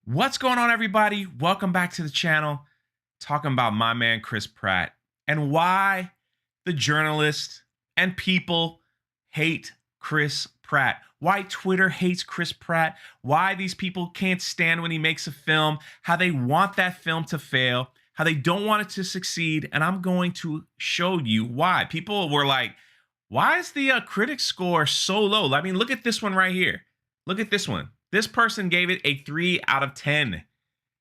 What's going on, everybody? Welcome back to the channel. Talking about my man Chris Pratt and why the journalists and people hate Chris Pratt. Why Twitter hates Chris Pratt. Why these people can't stand when he makes a film. How they want that film to fail. How they don't want it to succeed. And I'm going to show you why. People were like, why is the critic score so low? I mean, look at this one right here. Look at this one. This person gave it a 3 out of 10. It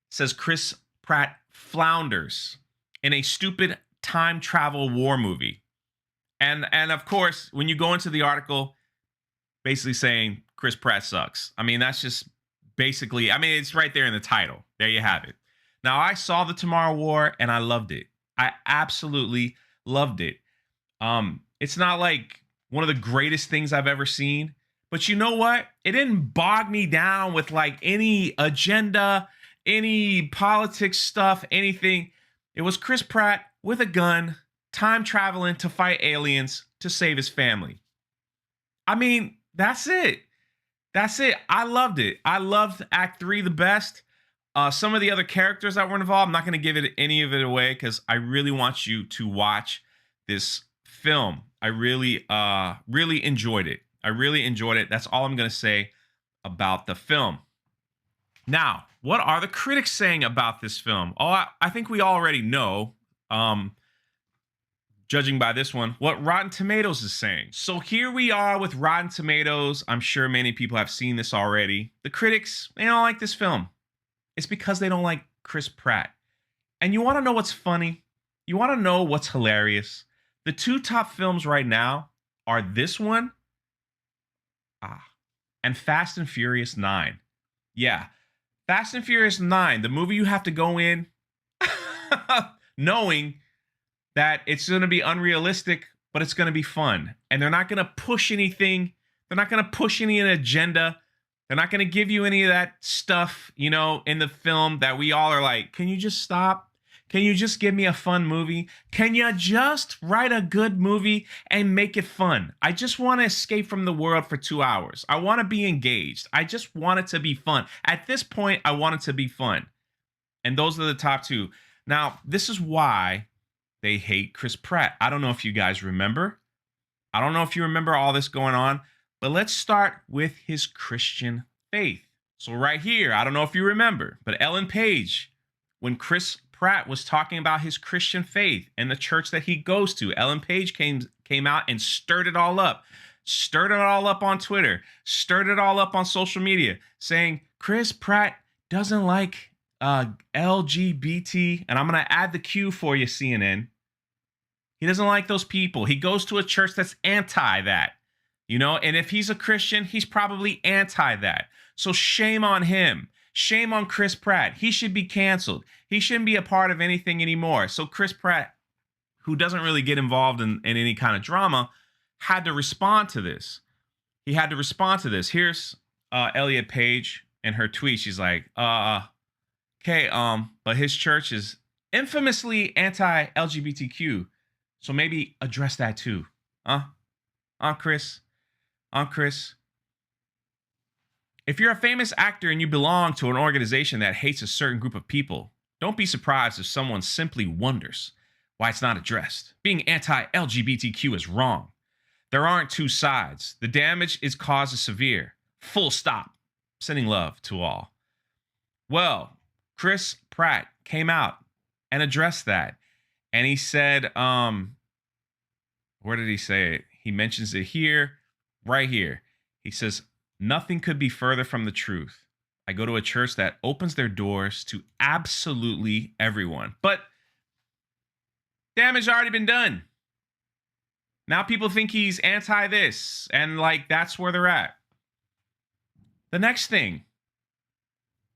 says Chris Pratt flounders in a stupid time travel war movie. And of course, when you go into the article, basically saying Chris Pratt sucks. I mean, that's just basically, I mean, it's right there in the title. There you have it. Now, I saw the Tomorrow War and I loved it. I absolutely loved it. It's not like one of the greatest things I've ever seen, but you know what? It didn't bog me down with like any agenda, any politics stuff, anything. It was Chris Pratt with a gun, time traveling to fight aliens to save his family. I mean, that's it. That's it. I loved it. I loved Act 3 the best. Some of the other characters that were involved, I'm not going to give it any of it away because I really want you to watch this film. I really enjoyed it. I really enjoyed it. That's all I'm going to say about the film. Now, what are the critics saying about this film? Oh, I think we already know, judging by this one, what Rotten Tomatoes is saying. So here we are with Rotten Tomatoes. I'm sure many people have seen this already. The critics, they don't like this film. It's because they don't like Chris Pratt. And you want to know what's funny? You want to know what's hilarious? The two top films right now are this one and Fast and Furious 9. Yeah, Fast and Furious 9, the movie you have to go in knowing that it's going to be unrealistic, but it's going to be fun. And they're not going to push anything. They're not going to push any agenda. They're not going to give you any of that stuff, you know, in the film that we all are like, can you just stop? Can you just give me a fun movie? Can you just write a good movie and make it fun? I just want to escape from the world for 2 hours. I want to be engaged. I just want it to be fun. At this point, I want it to be fun. And those are the top two. Now, this is why they hate Chris Pratt. I don't know if you guys remember. I don't know if you remember all this going on, but let's start with his Christian faith. So right here, I don't know if you remember, but Ellen Page, when Chris Pratt was talking about his Christian faith and the church that he goes to, Ellen Page came out and stirred it all up. Stirred it all up on Twitter. Stirred it all up on social media, saying Chris Pratt doesn't like LGBT, and I'm going to add the Q for you, CNN. He doesn't like those people. He goes to a church that's anti that, you know, and if he's a Christian, he's probably anti that. So shame on him. Shame on Chris Pratt. He should be canceled. He shouldn't be a part of anything anymore. So Chris Pratt, who doesn't really get involved in any kind of drama, had to respond to this. He had to respond to this. Here's Elliot Page and her tweet. She's like, okay, but his church is infamously anti-LGBTQ. So maybe address that too. Chris? Chris? If you're a famous actor and you belong to an organization that hates a certain group of people, don't be surprised if someone simply wonders why it's not addressed. Being anti-LGBTQ is wrong. There aren't two sides. The damage is caused is severe. Full stop. Sending love to all. Well, Chris Pratt came out and addressed that. And he said, where did he say it? He mentions it here, right here. He says, nothing could be further from the truth. I go to a church that opens their doors to absolutely everyone. But damage already been done. Now people think he's anti this, and like that's where they're at. The next thing,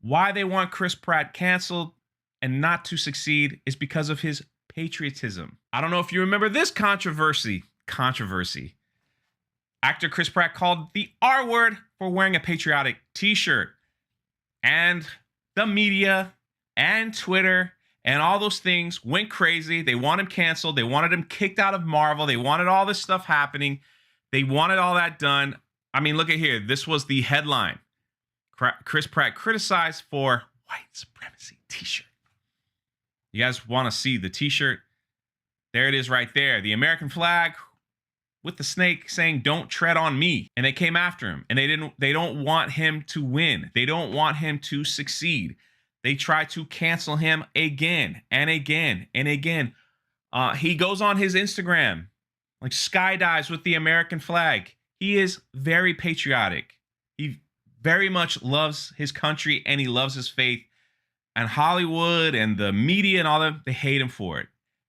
why they want Chris Pratt canceled and not to succeed is because of his patriotism. I don't know if you remember this controversy. Actor Chris Pratt called the R word for wearing a patriotic t-shirt. And the media and Twitter and all those things went crazy. They want him canceled. They wanted him kicked out of Marvel. They wanted all this stuff happening. They wanted all that done. I mean, look at here. This was the headline. Chris Pratt criticized for white supremacy t-shirt. You guys want to see the t-shirt? There it is right there. The American flag with the snake saying, "Don't tread on me." And they came after him, and they don't want him to win. They don't want him to succeed. They try to cancel him again and again and again. He goes on his Instagram, like skydives with the American flag. He is very patriotic. He very much loves his country and he loves his faith. And Hollywood and the media and all that, they hate him for it.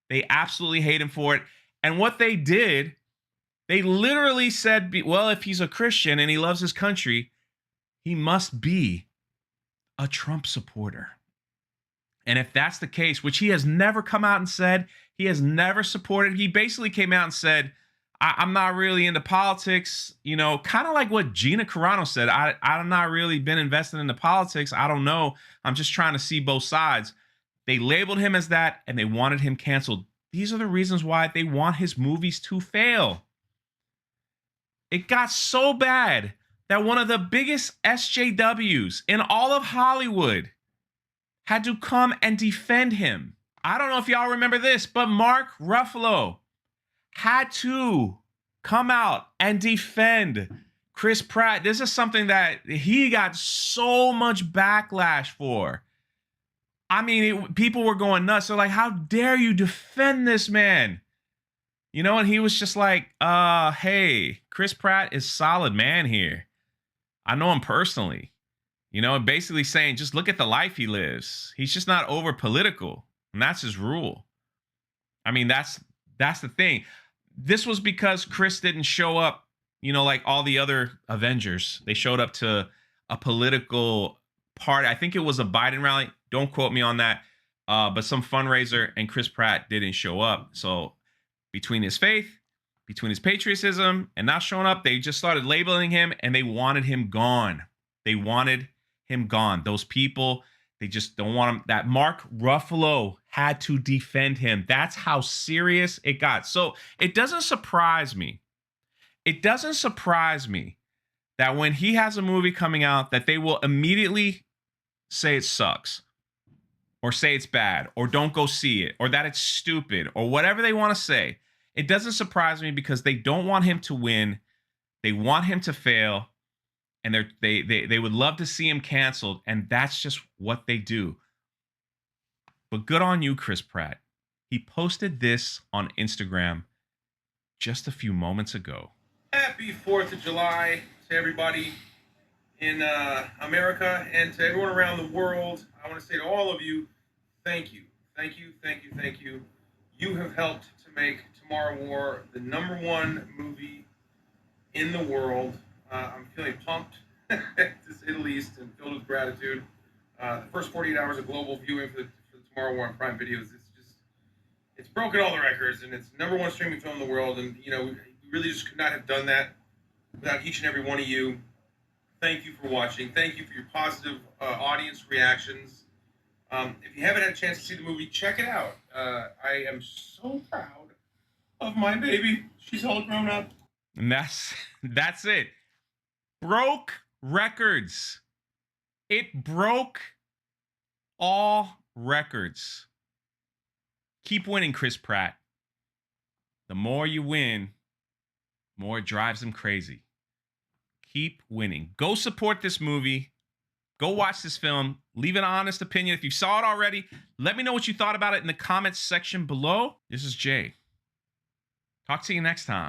They absolutely hate him for it. And what they did, they literally said, well, if he's a Christian and he loves his country, he must be a Trump supporter. And if that's the case, which he has never come out and said, he has never supported, he basically came out and said, I'm not really into politics, you know, kind of like what Gina Carano said. I'm not really been invested into politics. I don't know. I'm just trying to see both sides. They labeled him as that and they wanted him canceled. These are the reasons why they want his movies to fail. It got so bad that one of the biggest SJWs in all of Hollywood had to come and defend him. I don't know if y'all remember this, but Mark Ruffalo had to come out and defend Chris Pratt. This is something that he got so much backlash for. I mean, people were going nuts. They're like, how dare you defend this man? You know, and he was just like, hey, Chris Pratt is solid man here. I know him personally. You know, and basically saying, just look at the life he lives. He's just not over political. And that's his rule. I mean, that's the thing. This was because Chris didn't show up, you know, like all the other Avengers. They showed up to a political party. I think it was a Biden rally. Don't quote me on that. But some fundraiser, and Chris Pratt didn't show up. So between his faith, between his patriotism and not showing up, they just started labeling him and they wanted him gone. They wanted him gone. Those people, they just don't want him. That Mark Ruffalo had to defend him. That's how serious it got. So it doesn't surprise me. It doesn't surprise me that when he has a movie coming out that they will immediately say it sucks or say it's bad or don't go see it or that it's stupid or whatever they want to say. It doesn't surprise me because they don't want him to win. They want him to fail. And they would love to see him canceled. And that's just what they do. But good on you, Chris Pratt. He posted this on Instagram just a few moments ago. Happy 4th of July to everybody in America and to everyone around the world. I want to say to all of you, thank you. Thank you, thank you, thank you. You have helped to make Tomorrow War the #1 movie in the world. I'm feeling pumped, to say the least, and filled with gratitude. The first 48 hours of global viewing for the Tomorrow War on Prime Videos, it's broken all the records, and it's #1 streaming film in the world. And you know, we really just could not have done that without each and every one of you. Thank you for watching. Thank you for your positive audience reactions. If you haven't had a chance to see the movie, check it out. I am so proud of my baby. She's all grown up. And that's it. Broke records. It broke all records. Keep winning, Chris Pratt. The more you win, the more it drives them crazy. Keep winning. Go support this movie. Go watch this film. Leave an honest opinion. If you saw it already, let me know what you thought about it in the comments section below. This is Jay. Talk to you next time.